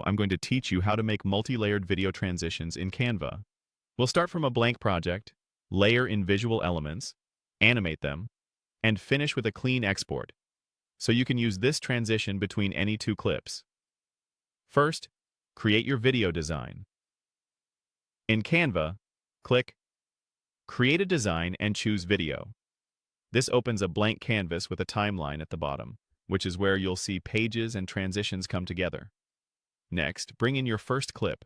I'm going to teach you how to make multi-layered video transitions in Canva. We'll start from a blank project, layer in visual elements, animate them, and finish with a clean export, so you can use this transition between any two clips. First, create your video design. In Canva, click Create a Design and choose Video. This opens a blank canvas with a timeline at the bottom, which is where you'll see pages and transitions come together. Next, bring in your first clip.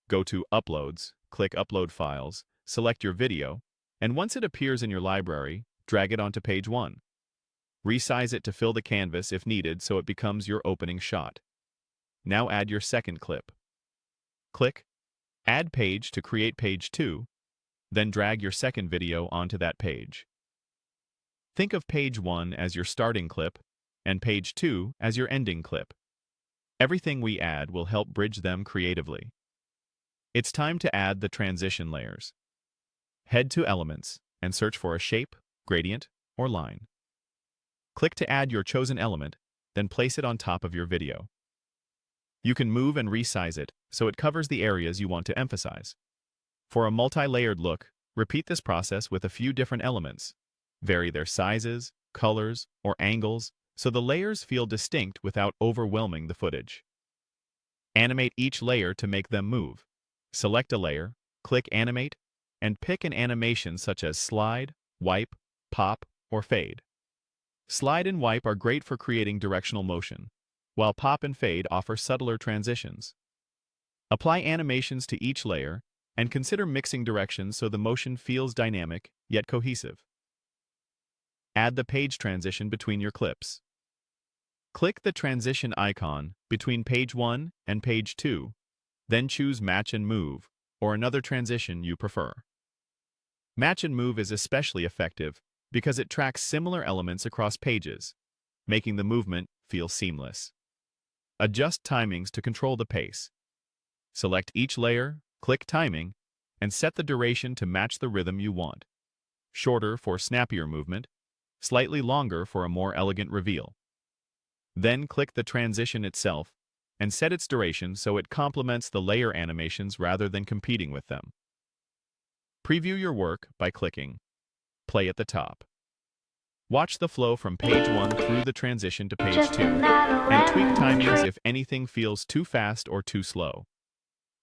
Go to Uploads, click Upload Files, select your video, and once it appears in your library, drag it onto page 1. Resize it to fill the canvas if needed so it becomes your opening shot. Now add your second clip. Click Add Page to create page 2, then drag your second video onto that page. Think of page 1 as your starting clip and page 2 as your ending clip. Everything we add will help bridge them creatively. It's time to add the transition layers. Head to Elements and search for a shape, gradient, or line. Click to add your chosen element, then place it on top of your video. You can move and resize it so it covers the areas you want to emphasize. For a multi-layered look, repeat this process with a few different elements. Vary their sizes, colors, or angles so the layers feel distinct without overwhelming the footage. Animate each layer to make them move. Select a layer, click Animate, and pick an animation such as slide, wipe, pop, or fade. Slide and wipe are great for creating directional motion, while pop and fade offer subtler transitions. Apply animations to each layer and consider mixing directions so the motion feels dynamic yet cohesive. Add the page transition between your clips. Click the transition icon between page 1 and page 2, then choose Match and Move, or another transition you prefer. Match and Move is especially effective because it tracks similar elements across pages, making the movement feel seamless. Adjust timings to control the pace. Select each layer, click Timing, and set the duration to match the rhythm you want. Shorter for snappier movement, slightly longer for a more elegant reveal. Then click the transition itself and set its duration so it complements the layer animations rather than competing with them. Preview your work by clicking Play at the top. Watch the flow from page 1 through the transition to page 2, and tweak timings if anything feels too fast or too slow.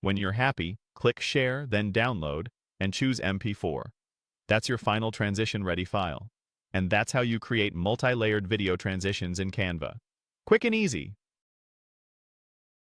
When you're happy, click Share, then Download, and choose MP4. That's your final transition-ready file. And that's how you create multi-layered video transitions in Canva. Quick and easy,